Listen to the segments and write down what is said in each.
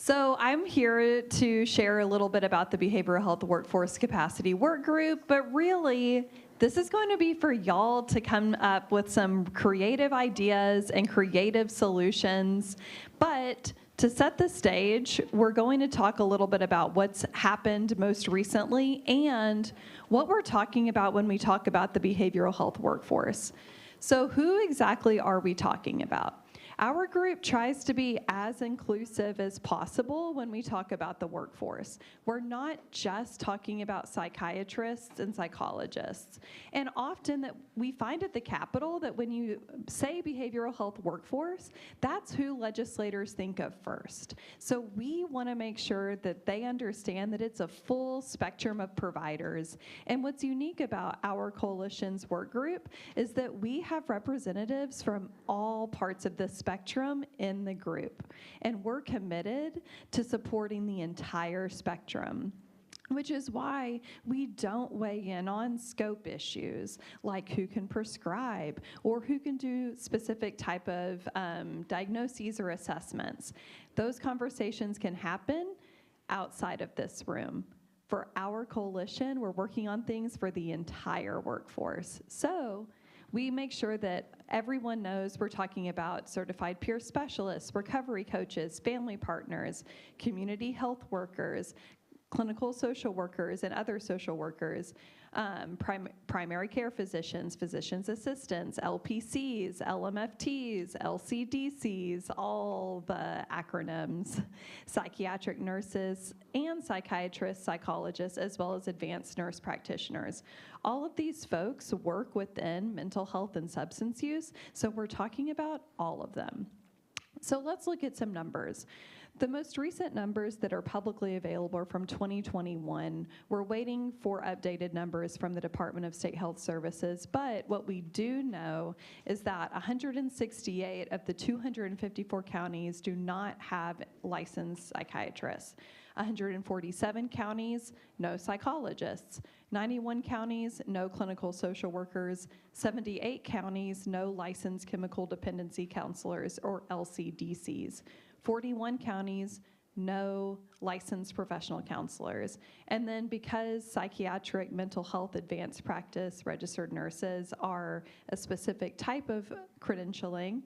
So I'm here to share a little bit about the Behavioral Health Workforce Capacity Work Group, but really, this is going to be for y'all to come up with some creative ideas and creative solutions. But to set the stage, we're going to talk a little bit about what's happened most recently and what we're talking about when we talk about the behavioral health workforce. So who exactly are we talking about? Our group tries to be as inclusive as possible when we talk about the workforce. We're not just talking about psychiatrists and psychologists. And often that we find at the Capitol that when you say behavioral health workforce, that's who legislators think of first. So we want to make sure that they understand that it's a full spectrum of providers. And what's unique about our coalition's work group is that we have representatives from all parts of the spectrum in the group. And we're committed to supporting the entire spectrum, which is why we don't weigh in on scope issues like who can prescribe or who can do specific type of diagnoses or assessments. Those conversations can happen outside of this room. For our coalition, we're working on things for the entire workforce. So we make sure that everyone knows we're talking about certified peer specialists, recovery coaches, family partners, community health workers, clinical social workers and other social workers, primary care physicians, physician's assistants, LPCs, LMFTs, LCDCs, all the acronyms, psychiatric nurses and psychiatrists, psychologists, as well as advanced nurse practitioners. All of these folks work within mental health and substance use, so we're talking about all of them. So let's look at some numbers. The most recent numbers that are publicly available are from 2021. We're waiting for updated numbers from the Department of State Health Services, but what we do know is that 168 of the 254 counties do not have licensed psychiatrists. 147 counties, no psychologists. 91 counties, no clinical social workers. 78 counties, no licensed chemical dependency counselors or LCDCs. 41 counties, no licensed professional counselors. And then because psychiatric mental health advanced practice registered nurses are a specific type of credentialing,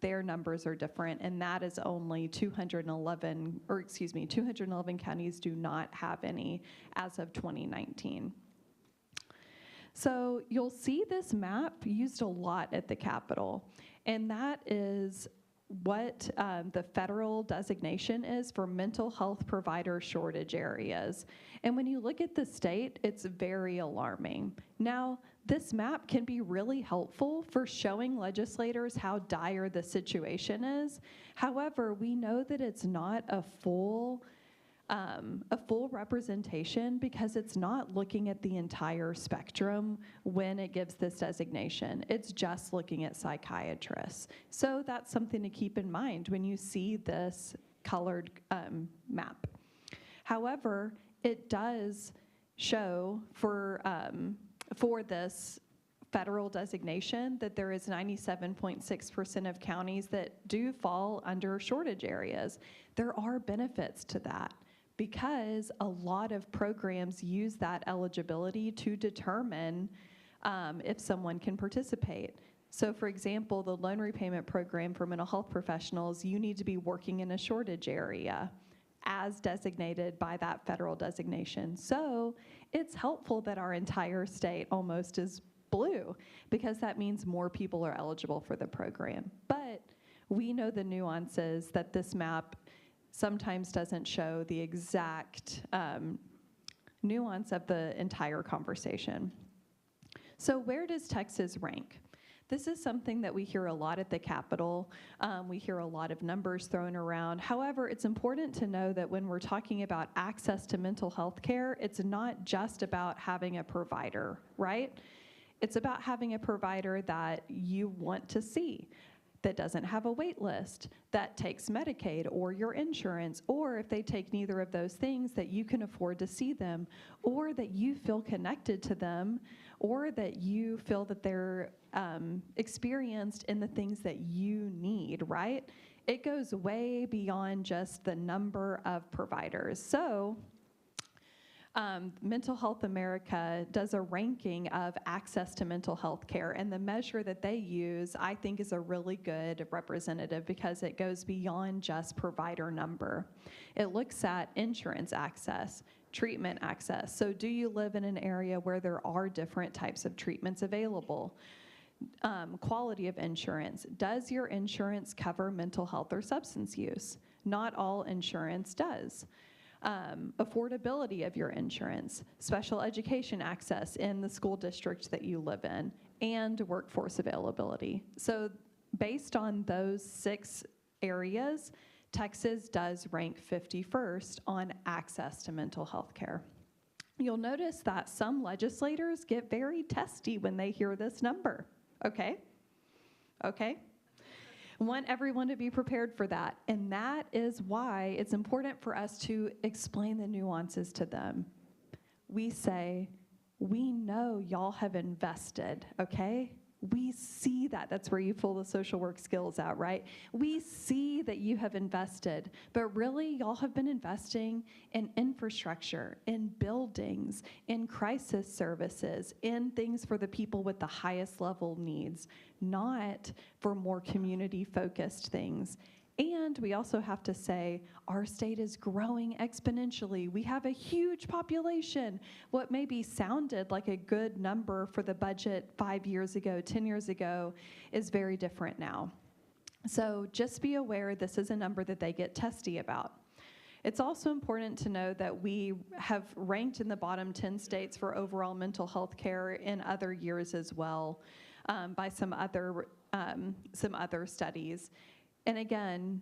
their numbers are different, and that is only 211 counties do not have any as of 2019. So you'll see this map used a lot at the Capitol, and that is what the federal designation is for mental health provider shortage areas. And when you look at the state, it's very alarming. Now, this map can be really helpful for showing legislators how dire the situation is. However, we know that it's not a full representation because it's not looking at the entire spectrum when it gives this designation. It's just looking at psychiatrists. So that's something to keep in mind when you see this colored map. However, it does show for this federal designation that there is 97.6% of counties that do fall under shortage areas. There are benefits to that, because a lot of programs use that eligibility to determine if someone can participate. So for example, the loan repayment program for mental health professionals, you need to be working in a shortage area as designated by that federal designation. So it's helpful that our entire state almost is blue, because that means more people are eligible for the program. But we know the nuances that this map sometimes doesn't show the exact nuance of the entire conversation. So where does Texas rank? This is something that we hear a lot at the Capitol. We hear a lot of numbers thrown around. However, it's important to know that when we're talking about access to mental health care, it's not just about having a provider, right? It's about having a provider that you want to see, that doesn't have a wait list, that takes Medicaid or your insurance, or if they take neither of those things, that you can afford to see them, or that you feel connected to them, or that you feel that they're experienced in the things that you need, right? It goes way beyond just the number of providers. So Mental Health America does a ranking of access to mental health care, and the measure that they use, I think, is a really good representative because it goes beyond just provider number. It looks at insurance access, treatment access. So do you live in an area where there are different types of treatments available? Quality of insurance. Does your insurance cover mental health or substance use? Not all insurance does. Affordability of your insurance, special education access in the school district that you live in, and workforce availability. So based on those 6 areas, Texas does rank 51st on access to mental health care. You'll notice that some legislators get very testy when they hear this number. Okay? Want everyone to be prepared for that. And that is why it's important for us to explain the nuances to them. We say, we know y'all have invested, okay? We see that. That's where you pull the social work skills out, right? We see that you have invested, but really y'all have been investing in infrastructure, in buildings, in crisis services, in things for the people with the highest level needs, not for more community-focused things. And we also have to say, our state is growing exponentially. We have a huge population. What maybe sounded like a good number for the budget 5 years ago, 10 years ago, is very different now. So just be aware this is a number that they get testy about. It's also important to know that we have ranked in the bottom 10 states for overall mental health care in other years as well, by some other studies. And again,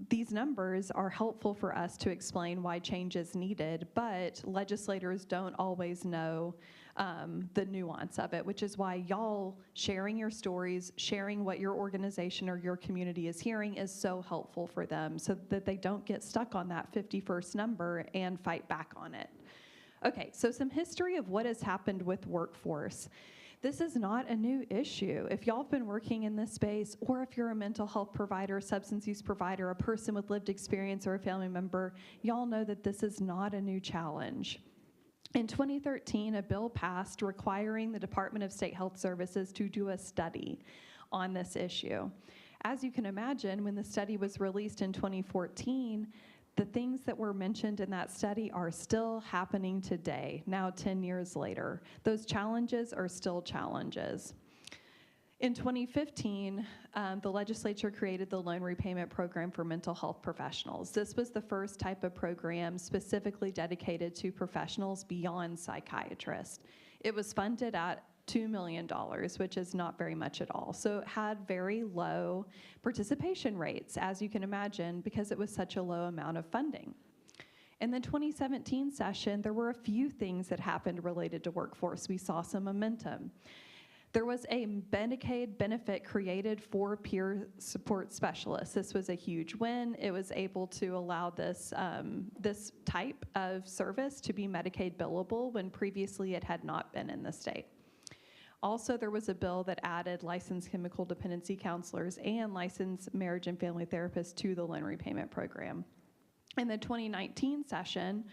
these numbers are helpful for us to explain why change is needed, but legislators don't always know the nuance of it, which is why y'all sharing your stories, sharing what your organization or your community is hearing is so helpful for them so that they don't get stuck on that 51st number and fight back on it. Okay, so some history of what has happened with workforce. This is not a new issue. If y'all have been working in this space, or if you're a mental health provider, substance use provider, a person with lived experience, or a family member, y'all know that this is not a new challenge. In 2013, a bill passed requiring the Department of State Health Services to do a study on this issue. As you can imagine, when the study was released in 2014, the things that were mentioned in that study are still happening today, now 10 years later. Those challenges are still challenges. In 2015, the legislature created the loan repayment program for mental health professionals. This was the first type of program specifically dedicated to professionals beyond psychiatrists. It was funded at $2 million, which is not very much at all. So it had very low participation rates, as you can imagine, because it was such a low amount of funding. In the 2017 session, there were a few things that happened related to workforce. We saw some momentum. There was a Medicaid benefit created for peer support specialists. This was a huge win. It was able to allow this type of service to be Medicaid billable when previously it had not been in the state. Also, there was a bill that added licensed chemical dependency counselors and licensed marriage and family therapists to the loan repayment program. In the 2019 session,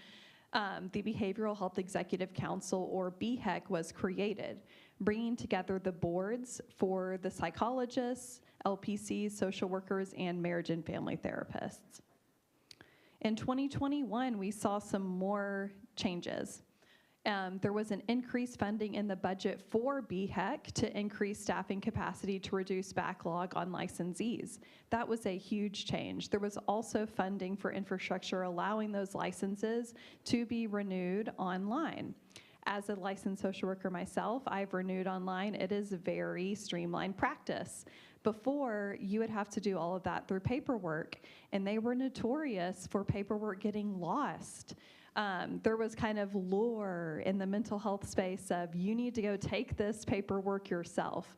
the Behavioral Health Executive Council, or BHEC, was created, bringing together the boards for the psychologists, LPCs, social workers, and marriage and family therapists. In 2021, we saw some more changes. There was an increased funding in the budget for BHEC to increase staffing capacity to reduce backlog on licensees. That was a huge change. There was also funding for infrastructure allowing those licenses to be renewed online. As a licensed social worker myself, I've renewed online. It is a very streamlined practice. Before, you would have to do all of that through paperwork, and they were notorious for paperwork getting lost. There was kind of lore in the mental health space of you need to go take this paperwork yourself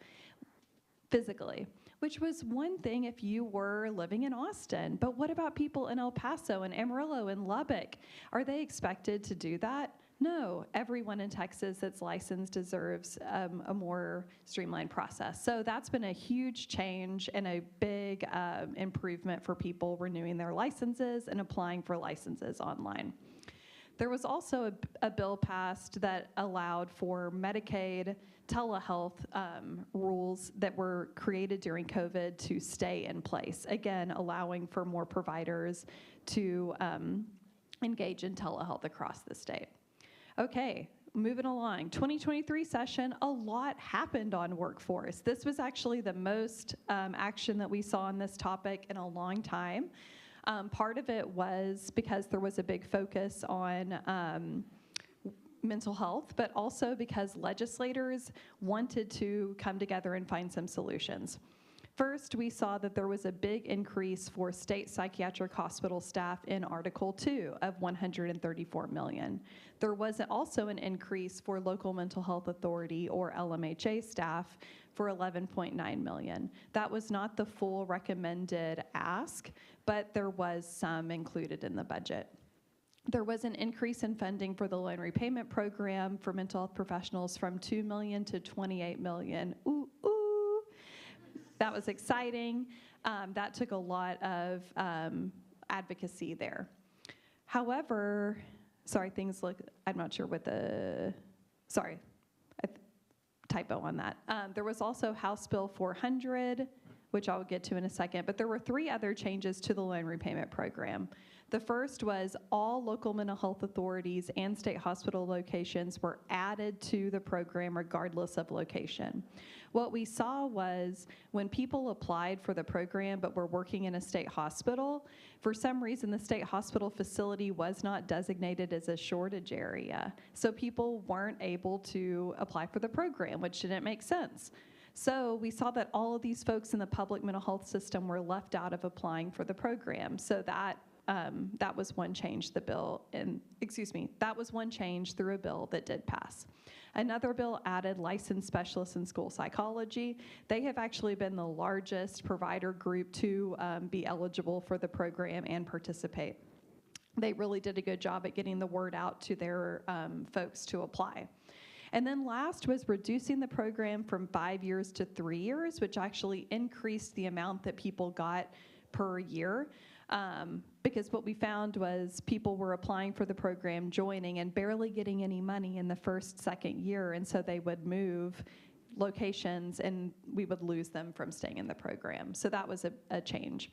physically, which was one thing if you were living in Austin. But what about people in El Paso and Amarillo and Lubbock? Are they expected to do that? No, everyone in Texas that's licensed deserves a more streamlined process. So that's been a huge change and a big improvement for people renewing their licenses and applying for licenses online. There was also a bill passed that allowed for Medicaid telehealth rules that were created during COVID to stay in place, again, allowing for more providers to engage in telehealth across the state. Okay, moving along. 2023 session, a lot happened on workforce. This was actually the most action that we saw on this topic in a long time. Part of it was because there was a big focus on mental health, but also because legislators wanted to come together and find some solutions. First, we saw that there was a big increase for state psychiatric hospital staff in Article 2 of $134 million. There was also an increase for local mental health authority, or LMHA, staff for $11.9 million. That was not the full recommended ask, but there was some included in the budget. There was an increase in funding for the loan repayment program for mental health professionals from $2 million to $28 million. Ooh, ooh. That was exciting. That took a lot of advocacy there. However, things look, I'm not sure what typo on that. There was also House Bill 400, which I'll get to in a second, but there were 3 other changes to the loan repayment program. The first was all local mental health authorities and state hospital locations were added to the program regardless of location. What we saw was when people applied for the program but were working in a state hospital, for some reason the state hospital facility was not designated as a shortage area. So people weren't able to apply for the program, which didn't make sense. So we saw that all of these folks in the public mental health system were left out of applying for the program. So that was one change that was one change through a bill that did pass. Another bill added licensed specialists in school psychology. They have actually been the largest provider group to be eligible for the program and participate. They really did a good job at getting the word out to their folks to apply. And then last was reducing the program from 5 years to 3 years, which actually increased the amount that people got per year. Because what we found was people were applying for the program, joining, and barely getting any money in the second year, and so they would move locations, and we would lose them from staying in the program. So that was a change.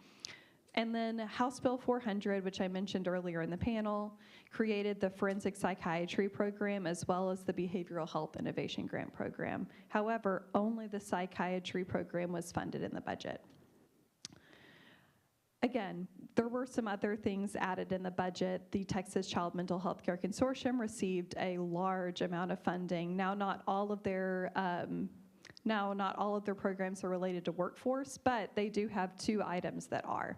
And then House Bill 400, which I mentioned earlier in the panel, created the Forensic Psychiatry Program as well as the Behavioral Health Innovation Grant Program. However, only the psychiatry program was funded in the budget. Again, there were some other things added in the budget. The Texas Child Mental Health Care Consortium received a large amount of funding. Now, not all of their programs are related to workforce, but they do have 2 items that are.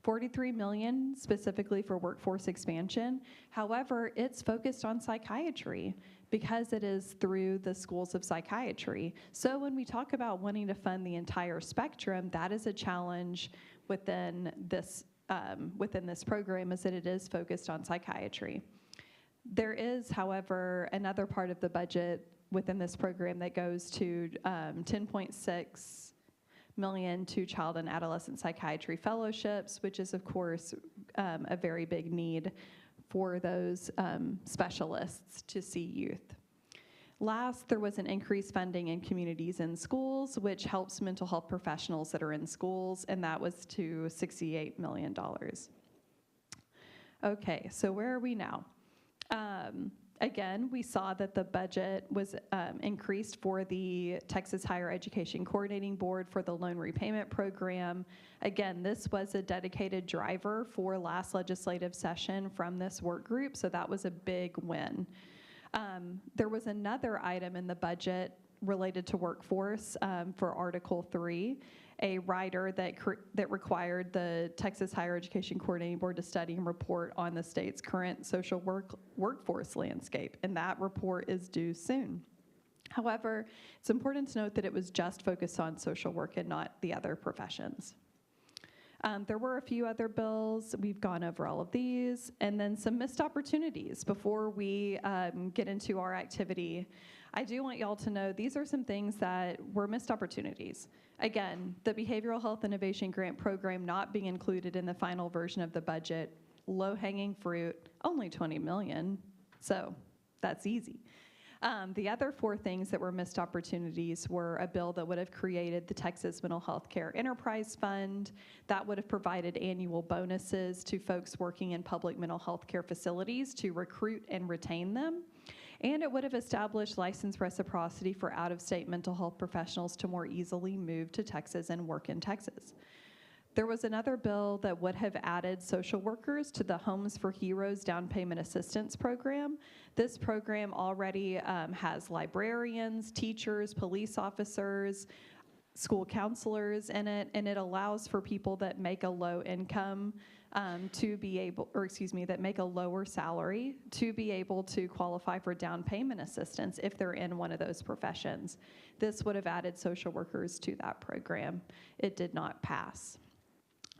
$43 million specifically for workforce expansion. However, it's focused on psychiatry because it is through the schools of psychiatry. So when we talk about wanting to fund the entire spectrum, that is a challenge within this program, is that it is focused on psychiatry. There is, however, another part of the budget within this program that goes to $10.6 million to child and adolescent psychiatry fellowships, which is, of course, a very big need for those specialists to see youth. Last, there was an increased funding in communities and schools, which helps mental health professionals that are in schools, and that was to $68 million. Okay, so where are we now? Again, we saw that the budget was increased for the Texas Higher Education Coordinating Board for the loan repayment program. Again, this was a dedicated driver for last legislative session from this work group, so that was a big win. There was another item in the budget related to workforce for Article 3, a rider that required the Texas Higher Education Coordinating Board to study and report on the state's current social workforce landscape, and that report is due soon. However, it's important to note that it was just focused on social work and not the other professions. There were a few other bills. We've gone over all of these. And then some missed opportunities before we get into our activity. I do want y'all to know these are some things that were missed opportunities. Again, the Behavioral Health Innovation Grant Program not being included in the final version of the budget, low-hanging fruit, only $20 million, so that's easy. The other four things that were missed opportunities were a bill that would have created the Texas Mental Health Care Enterprise Fund, that would have provided annual bonuses to folks working in public mental health care facilities to recruit and retain them, and it would have established license reciprocity for out-of-state mental health professionals to more easily move to Texas and work in Texas. There was another bill that would have added social workers to the Homes for Heroes down payment assistance program. This program already has librarians, teachers, police officers, school counselors in it, and it allows for people that make a low income to be able, or excuse me, that make a lower salary to be able to qualify for down payment assistance if they're in one of those professions. This would have added social workers to that program. It did not pass.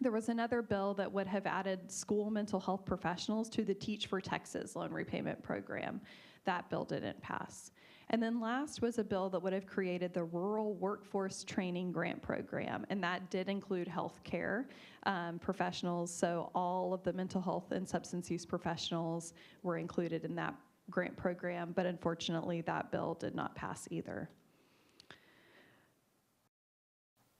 There was another bill that would have added school mental health professionals to the Teach for Texas loan repayment program. That bill didn't pass. And then last was a bill that would have created the Rural Workforce Training Grant Program, and that did include healthcare professionals, so all of the mental health and substance use professionals were included in that grant program, but unfortunately that bill did not pass either.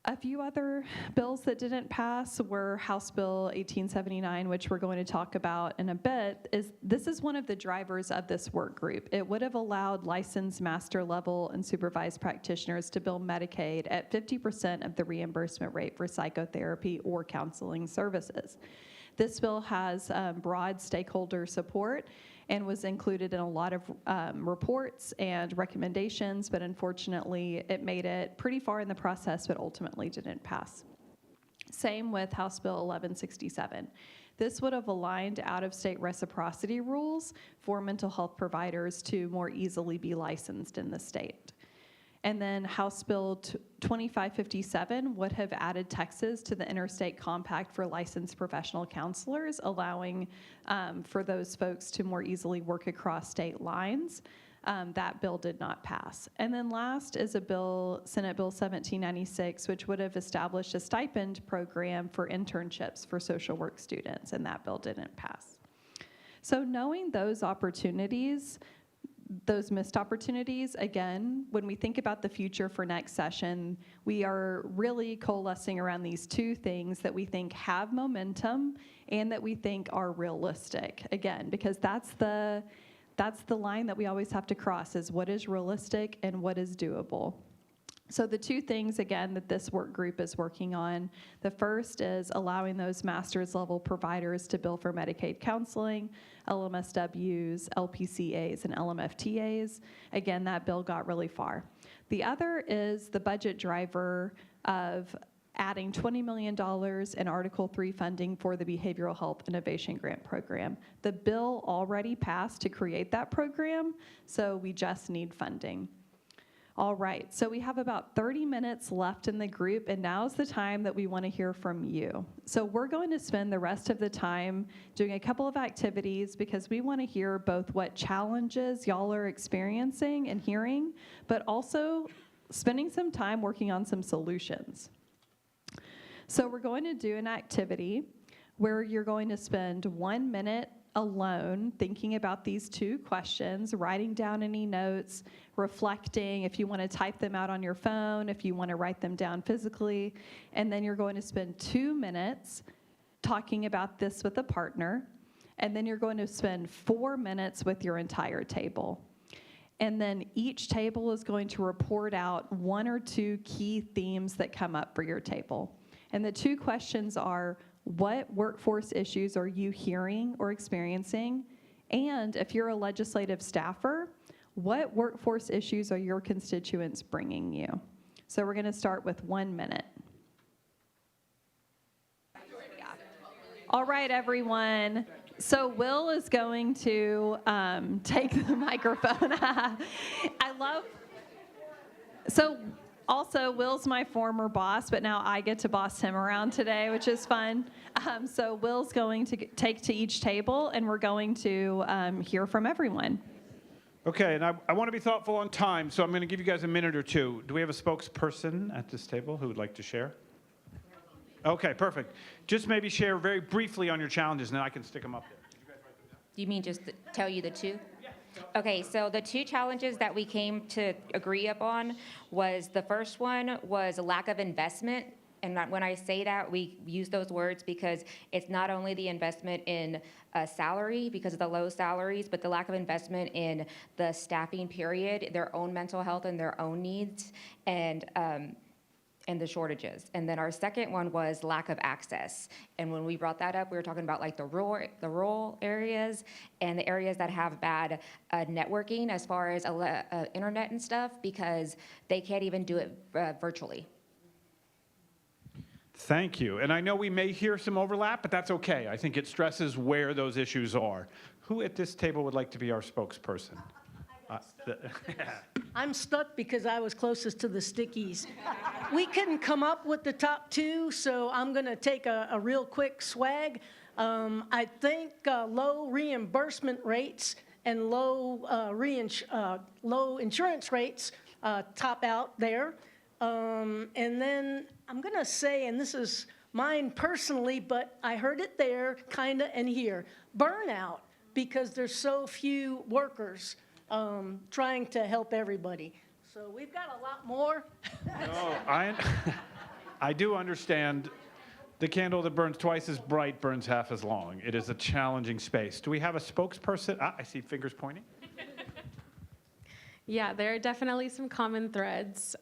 A few other bills that didn't pass were House Bill 1879, which we're going to talk about in a bit. This is one of the drivers of this work group. It would have allowed licensed master level and supervised practitioners to bill Medicaid at 50% of the reimbursement rate for psychotherapy or counseling services. This bill has broad stakeholder support and was included in a lot of reports and recommendations, but unfortunately it made it pretty far in the process, but ultimately didn't pass. Same with House Bill 1167. This would have aligned out-of-state reciprocity rules for mental health providers to more easily be licensed in the state. And then House Bill 2557 would have added Texas to the Interstate Compact for licensed professional counselors, allowing for those folks to more easily work across state lines. That bill did not pass. And then last is a bill, Senate Bill 1796, which would have established a stipend program for internships for social work students, and that bill didn't pass. So knowing those opportunities, those missed opportunities, again, when we think about the future for next session, we are really coalescing around these two things that we think have momentum and that we think are realistic. Again, because that's the line that we always have to cross, is what is realistic and what is doable. So the two things, again, that this work group is working on, the first is allowing those master's level providers to bill for Medicaid counseling, LMSWs, LPCAs, and LMFTAs. Again, that bill got really far. The other is the budget driver of adding $20 million in Article 3 funding for the Behavioral Health Innovation Grant Program. The bill already passed to create that program, so we just need funding. All right, so we have about 30 minutes left in the group, and now's the time that we want to hear from you. So we're going to spend the rest of the time doing a couple of activities because we want to hear both what challenges y'all are experiencing and hearing, but also spending some time working on some solutions. So we're going to do an activity where you're going to spend 1 minute alone thinking about these two questions, writing down any notes, reflecting, if you want to type them out on your phone, if you want to write them down physically, and then you're going to spend 2 minutes talking about this with a partner, and then you're going to spend 4 minutes with your entire table. And then each table is going to report out 1 or 2 key themes that come up for your table. And the two questions are, what workforce issues are you hearing or experiencing? And if you're a legislative staffer, what workforce issues are your constituents bringing you? So we're going to start with 1 minute. All right, everyone. So Will is going to take the microphone. Also, Will's my former boss, but now I get to boss him around today, which is fun. So Will's going to take to each table, and we're going to hear from everyone. Okay, and I want to be thoughtful on time, so I'm going to give you guys a minute or two. Do we have a spokesperson at this table who would like to share? Okay, perfect. Just maybe share very briefly on your challenges, and then I can stick them up there. You mean just tell you the two? Okay, so the two challenges that we came to agree upon was, the first one was a lack of investment. And when I say that, we use those words because it's not only the investment in salary because of the low salaries, but the lack of investment in the staffing period, their own mental health and their own needs, and the shortages. And then our second one was lack of access. And when we brought that up, we were talking about like the rural areas and the areas that have bad networking as far as internet and stuff, because they can't even do it virtually. Thank you. And I know we may hear some overlap, but that's okay. I think it stresses where those issues are. Who at this table would like to be our spokesperson? I'm stuck because I was closest to the stickies. We couldn't come up with the top two, so I'm going to take a real quick swag. I think low reimbursement rates and low insurance rates top out there. And then I'm going to say, and this is mine personally, but I heard it there, kind of, and here, burnout, because there's so few workers trying to help everybody. So we've got a lot more. No, I do understand. The candle that burns twice as bright burns half as long. It is a challenging space. Do we have a spokesperson? I see fingers pointing. Yeah, there are definitely some common threads.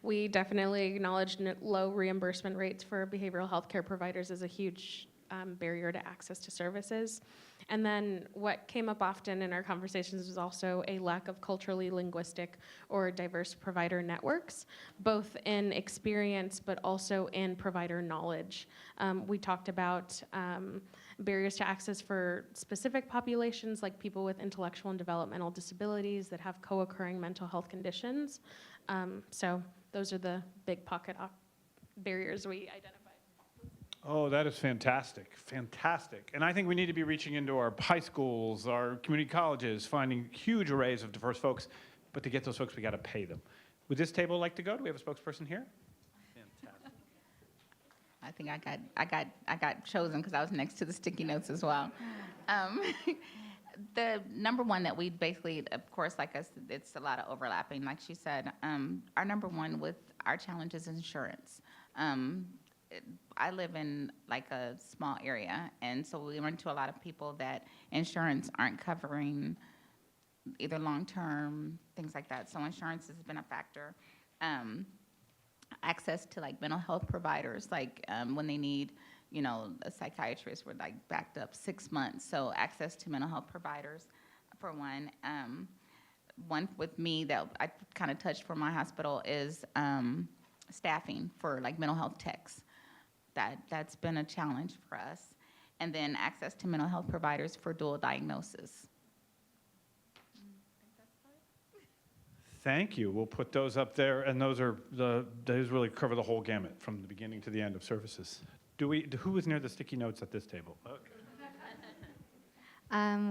We definitely acknowledge low reimbursement rates for behavioral health care providers as a huge barrier to access to services. And then what came up often in our conversations was also a lack of culturally linguistic or diverse provider networks, both in experience but also in provider knowledge. We talked about barriers to access for specific populations, like people with intellectual and developmental disabilities that have co-occurring mental health conditions. So those are the big pocket barriers we identified. Oh, that is fantastic, fantastic. And I think we need to be reaching into our high schools, our community colleges, finding huge arrays of diverse folks. But to get those folks, we got to pay them. Would this table like to go? Do we have a spokesperson here? Fantastic. I think I got chosen because I was next to the sticky notes as well. The number one that we basically, of course, like us, it's a lot of overlapping. Like she said, our number one with our challenge is insurance. I live in like a small area, and so we run into a lot of people that insurance aren't covering, either long-term, things like that. So insurance has been a factor. Access to like mental health providers, like when they need, a psychiatrist, we're like backed up 6 months. So access to mental health providers, for one. One with me that I kind of touched for my hospital is staffing for like mental health techs. That's been a challenge for us. And then access to mental health providers for dual diagnosis. Thank you. We'll put those up there, and those really cover the whole gamut from the beginning to the end of services. Who is near the sticky notes at this table? Okay.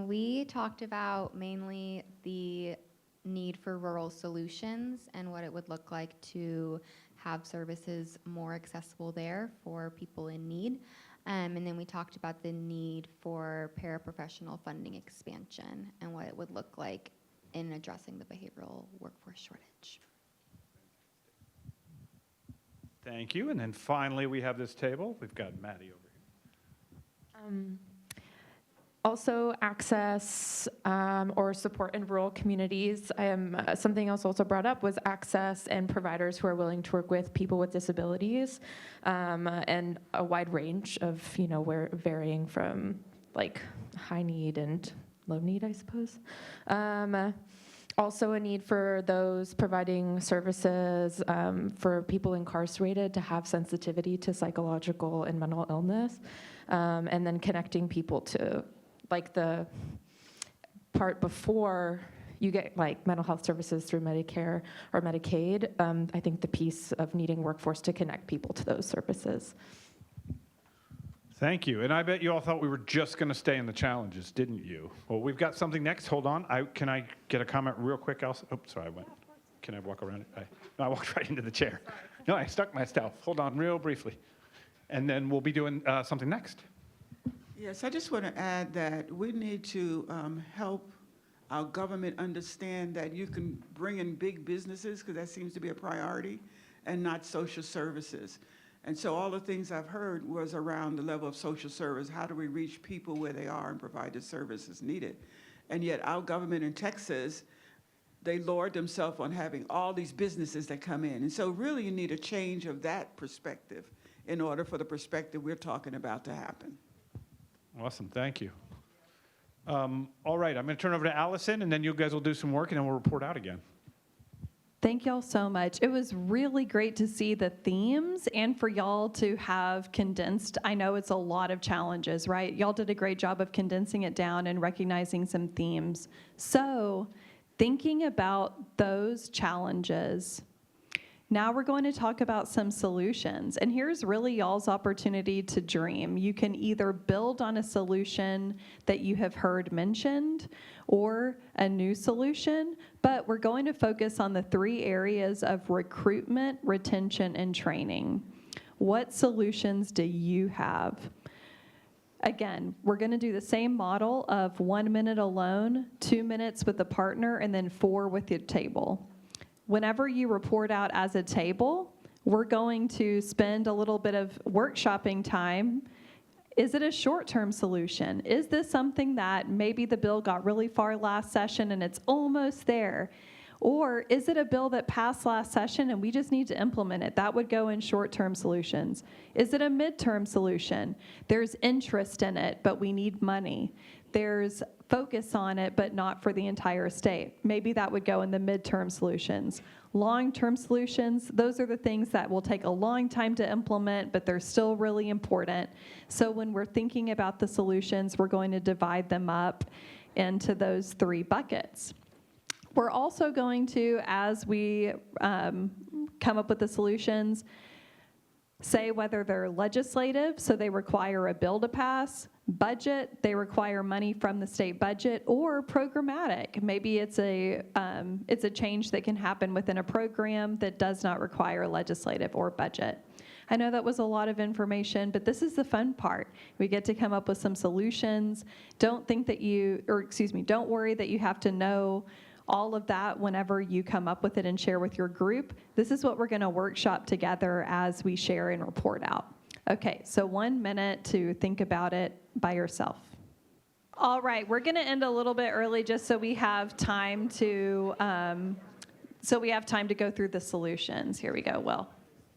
We talked about mainly the need for rural solutions and what it would look like to have services more accessible there for people in need. And then we talked about the need for paraprofessional funding expansion and what it would look like in addressing the behavioral workforce shortage. Thank you. And then finally, we have this table. We've got Maddie over here. Also, access or support in rural communities. Something else also brought up was access and providers who are willing to work with people with disabilities, and a wide range of, where varying from like high need and low need, I suppose. Also a need for those providing services for people incarcerated to have sensitivity to psychological and mental illness, and then connecting people to like the part before you get like mental health services through Medicare or Medicaid. I think the piece of needing workforce to connect people to those services. Thank you. And I bet you all thought we were just going to stay in the challenges, didn't you? Well, we've got something next. Hold on. Can I get a comment real quick, Elsa? Oh, sorry, I went. Can I walk around it? No, I walked right into the chair. No, I stuck myself. Hold on real briefly. And then we'll be doing something next. Yes, I just want to add that we need to help our government understand that you can bring in big businesses, because that seems to be a priority, and not social services. And so all the things I've heard was around the level of social service. How do we reach people where they are and provide the services needed? And yet our government in Texas, they lowered themselves on having all these businesses that come in. And so really you need a change of that perspective in order for the perspective we're talking about to happen. Awesome. Thank you. All right. I'm going to turn over to Allison, and then you guys will do some work, and then we'll report out again. Thank y'all so much. It was really great to see the themes and for y'all to have condensed. I know it's a lot of challenges, right? Y'all did a great job of condensing it down and recognizing some themes. So, thinking about those challenges, now we're going to talk about some solutions. And here's really y'all's opportunity to dream. You can either build on a solution that you have heard mentioned or a new solution, but we're going to focus on the 3 areas of recruitment, retention, and training. What solutions do you have? Again, we're going to do the same model of 1 minute alone, 2 minutes with a partner, and then 4 with your table. Whenever you report out as a table, we're going to spend a little bit of workshopping time. Is it a short-term solution? Is this something that maybe the bill got really far last session and it's almost there? Or is it a bill that passed last session and we just need to implement it? That would go in short-term solutions. Is it a midterm solution? There's interest in it, but we need money. There's focus on it, but not for the entire state. Maybe that would go in the midterm solutions. Long-term solutions, those are the things that will take a long time to implement, but they're still really important. So when we're thinking about the solutions, we're going to divide them up into those 3 buckets. We're also going to, as we come up with the solutions, say whether they're legislative, so they require a bill to pass, budget, they require money from the state budget, or programmatic. Maybe it's a change that can happen within a program that does not require legislative or budget. I know that was a lot of information, but this is the fun part. We get to come up with some solutions. Don't worry that you have to know all of that whenever you come up with it and share with your group. This is what we're going to workshop together as we share and report out. Okay, so 1 minute to think about it by yourself. All right, we're going to end a little bit early just so we have time to go through the solutions. Here we go. Will.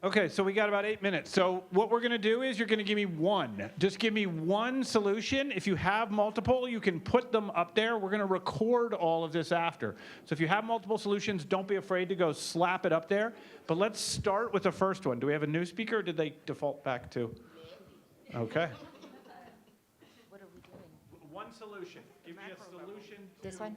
Okay, so we got about 8 minutes. So what we're going to do is you're going to give me one. Just give me one solution. If you have multiple, you can put them up there. We're going to record all of this after. So if you have multiple solutions, don't be afraid to go slap it up there. But let's start with the first one. Do we have a new speaker, or did they default back to? Okay. What are we doing? One solution. Give me a solution to This one?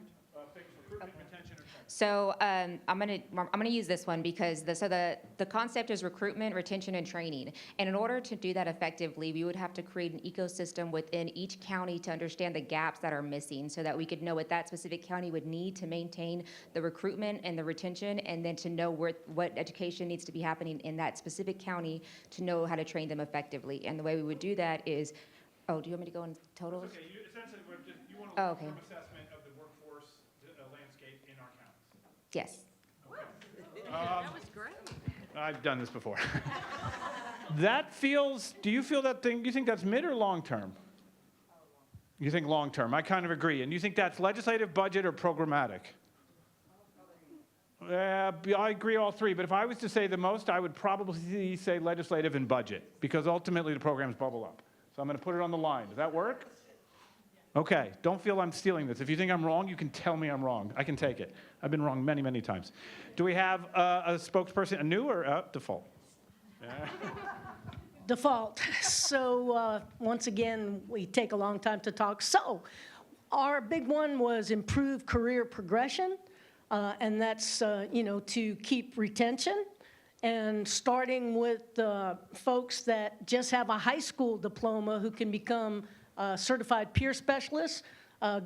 fix recruitment, retention, or training. So I'm gonna use this one because the concept is recruitment, retention, and training. And in order to do that effectively, we would have to create an ecosystem within each county to understand the gaps that are missing, so that we could know what that specific county would need to maintain the recruitment and the retention, and then to know what education needs to be happening in that specific county to know how to train them effectively. And the way we would do that is, do you want me to go in totals? Okay, essentially, you want a Oh, okay. long-term assessment of the workforce landscape in our counties. Yes. I've done this before. Do you feel that thing, do you think that's mid or long-term? You think long-term, I kind of agree. And you think that's legislative, budget, or programmatic? I agree all 3, but if I was to say the most, I would probably say legislative and budget, because ultimately the programs bubble up. So I'm going to put it on the line. Does that work? Okay, don't feel I'm stealing this. If you think I'm wrong, you can tell me I'm wrong. I can take it. I've been wrong many, many times. Do we have a spokesperson, a new or default? Default. So once again, we take a long time to talk. So Our big one was improve career progression, and that's, to keep retention. And starting with the folks that just have a high school diploma who can become certified peer specialists,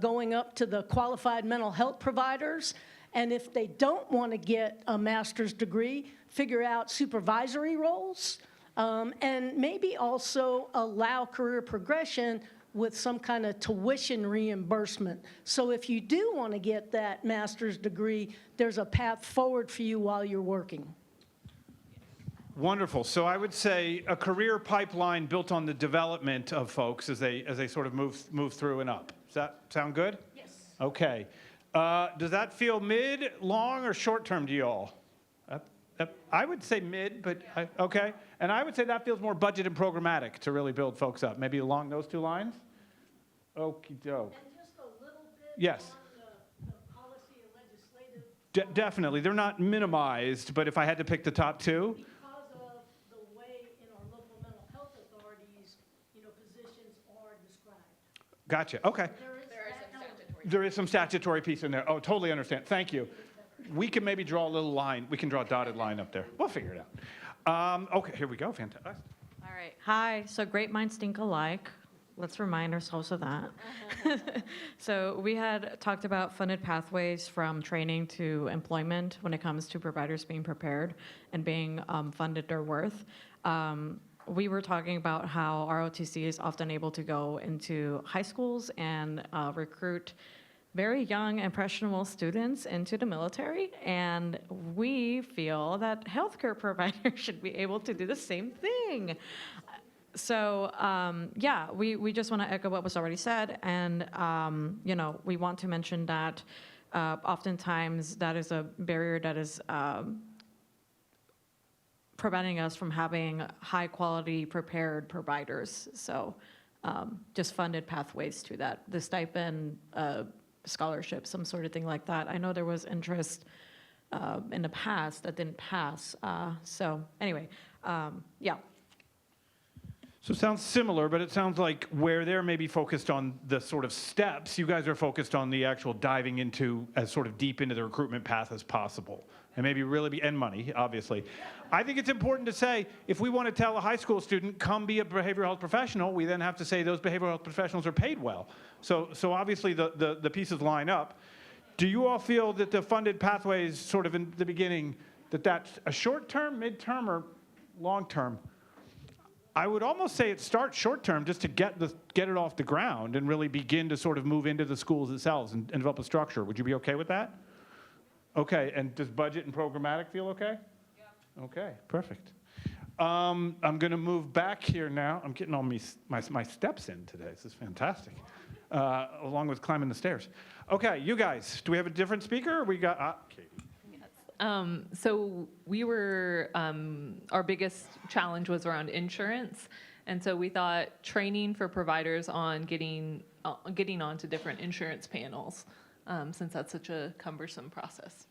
going up to the qualified mental health providers. And if they don't want to get a master's degree, figure out supervisory roles, and maybe also allow career progression with some kind of tuition reimbursement. So if you do want to get that master's degree, there's a path forward for you while you're working. Wonderful. So I would say a career pipeline built on the development of folks as they sort of move through and up. Does that sound good? Yes. Okay. Does that feel mid, long, or short term to you all? I would say mid, but okay. And I would say that feels more budget and programmatic to really build folks up. Maybe along those two lines? Okie doke. And just a little bit Yes. on the policy and legislative. Definitely. They're not minimized, but if I had to pick the top two, Because of the way in our local mental health authorities, positions are described. gotcha. Okay. There is some statutory piece in there. Oh, totally understand. Thank you. We can maybe draw a little line. We can draw a dotted line up there. We'll figure it out. Okay, here we go. Fantastic. All right. Hi. So great minds think alike. Let's remind ourselves of that. So we had talked about funded pathways from training to employment when it comes to providers being prepared and being funded their worth. We were talking about how ROTC is often able to go into high schools and recruit very young, impressionable students into the military, and we feel that healthcare providers should be able to do the same thing. So, we just want to echo what was already said, and, we want to mention that oftentimes that is a barrier that is preventing us from having high-quality prepared providers. So just funded pathways to that. The stipend, scholarship, some sort of thing like that. I know there was interest in the past that didn't pass. So anyway, yeah. So it sounds similar, but it sounds like where they're maybe focused on the sort of steps, you guys are focused on the actual diving into as sort of deep into the recruitment path as possible. And maybe really and money, obviously. I think it's important to say, if we want to tell a high school student, come be a behavioral health professional, we then have to say those behavioral health professionals are paid well. So obviously the pieces line up. Do you all feel that the funded pathways sort of in the beginning, that's a short-term, mid-term, or long-term? I would almost say it starts short-term just to get it off the ground and really begin to sort of move into the schools themselves and develop a structure. Would you be okay with that? Okay, and does budget and programmatic feel okay? Yeah. Okay, perfect. I'm going to move back here now. I'm getting all my steps in today. This is fantastic, along with climbing the stairs. Okay, you guys, do we have a different speaker? Or we got Katie. So we were, our biggest challenge was around insurance. And so we thought training for providers on getting onto different insurance panels, since that's such a cumbersome process.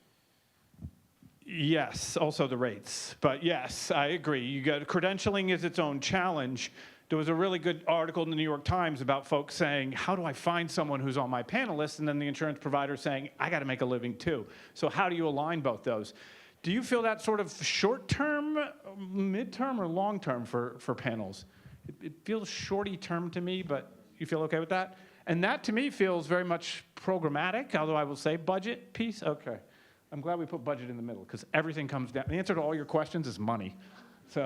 Yes, also the rates. But yes, I agree. Credentialing is its own challenge. There was a really good article in the New York Times about folks saying, how do I find someone who's on my panel list? And then the insurance provider saying, I got to make a living too. So how do you align both those? Do you feel that sort of short-term, mid-term, or long-term for panels? It feels shorty-term to me, but you feel okay with that? And that to me feels very much programmatic, although I will say budget piece. Okay. I'm glad we put budget in the middle because everything comes down. The answer to all your questions is money. So.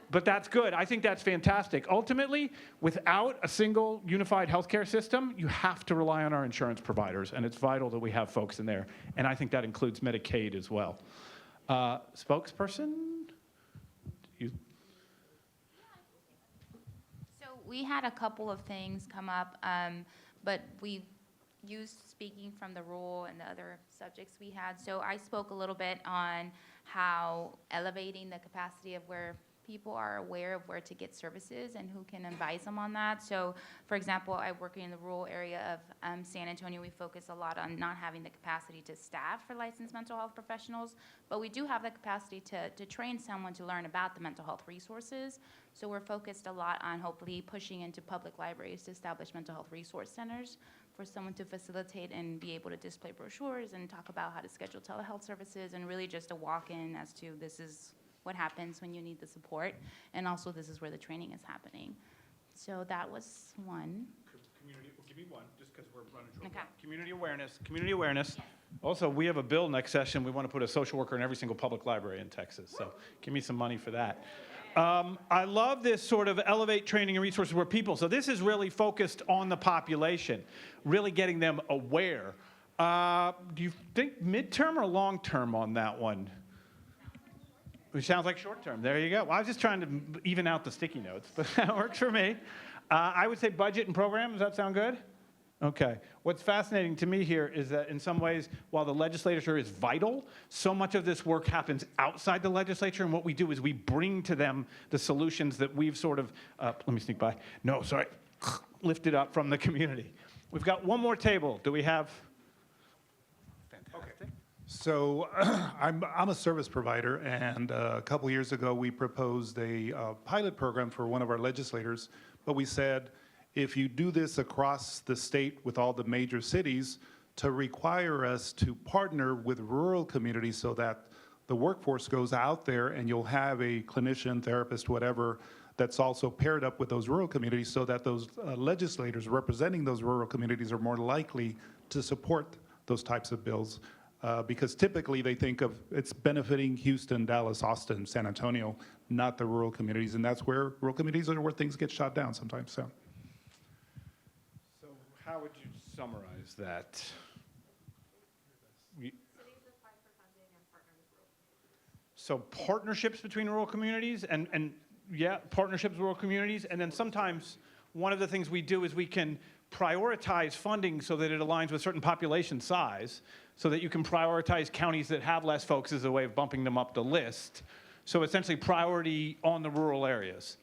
But that's good. I think that's fantastic. Ultimately, without a single unified healthcare system, you have to rely on our insurance providers, and it's vital that we have folks in there. And I think that includes Medicaid as well. Spokesperson? You? So we had a couple of things come up, but we used speaking from the role and the other subjects we had. So I spoke a little bit on how elevating the capacity of where people are aware of where to get services and who can advise them on that. So, for example, I work in the rural area of San Antonio. We focus a lot on not having the capacity to staff for licensed mental health professionals, but we do have the capacity to train someone to learn about the mental health resources. So we're focused a lot on hopefully pushing into public libraries to establish mental health resource centers for someone to facilitate and be able to display brochures and talk about how to schedule telehealth services, and really just a walk-in as to this is what happens when you need the support, and also this is where the training is happening. So that was one. Community, well, give me one, just because we're running short. Okay. Community awareness, community awareness. Also, we have a bill next session. We want to put a social worker in every single public library in Texas. So give me some money for that. I love this sort of elevate training and resources where people. So this is really focused on the population, really getting them aware. Do you think midterm or long term on that one? It sounds like short term. There you go. Well, I was just trying to even out the sticky notes, but that works for me. I would say budget and program. Does that sound good? Okay. What's fascinating to me here is that in some ways, while the legislature is vital, so much of this work happens outside the legislature, and what we do is we bring to them the solutions that we've sort of, let me sneak by. No, sorry, lifted up from the community. We've got one more table. Do we have? Fantastic. So I'm a service provider, and a couple years ago, we proposed a pilot program for one of our legislators, but we said, if you do this across the state with all the major cities, to require us to partner with rural communities so that the workforce goes out there and you'll have a clinician, therapist, whatever, that's also paired up with those rural communities so that those legislators representing those rural communities are more likely to support those types of bills. Because typically they think of it's benefiting Houston, Dallas, Austin, San Antonio, not the rural communities, and that's where rural communities are where things get shot down sometimes. So How would you summarize that? So partnerships between rural communities and yeah, partnerships with rural communities. And then sometimes one of the things we do is we can prioritize funding so that it aligns with certain population size, so that you can prioritize counties that have less folks as a way of bumping them up the list. So essentially priority on the rural areas.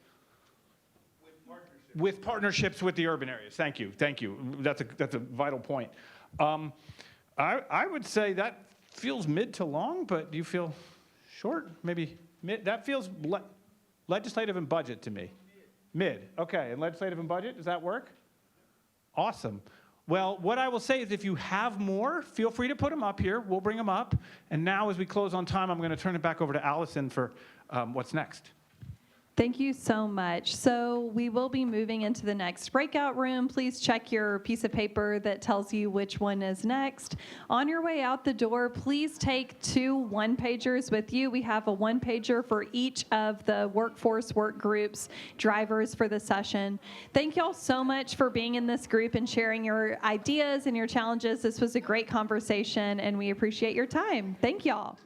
With partnerships with the urban areas. Thank you, thank you. That's a vital point. I would say that feels mid to long, but do you feel short? Maybe mid, that feels legislative and budget to me. Mid, okay, and legislative and budget, does that work? Awesome. Well, what I will say is if you have more, feel free to put them up here. We'll bring them up. And now as we close on time, I'm gonna turn it back over to Allison for what's next. Thank you so much. So we will be moving into the next breakout room. Please check your piece of paper that tells you which one is next. On your way out the door, please take 2 one-pagers with you. We have a one-pager for each of the workforce work groups drivers for the session. Thank y'all so much for being in this group and sharing your ideas and your challenges. This was a great conversation, and we appreciate your time. Thank y'all.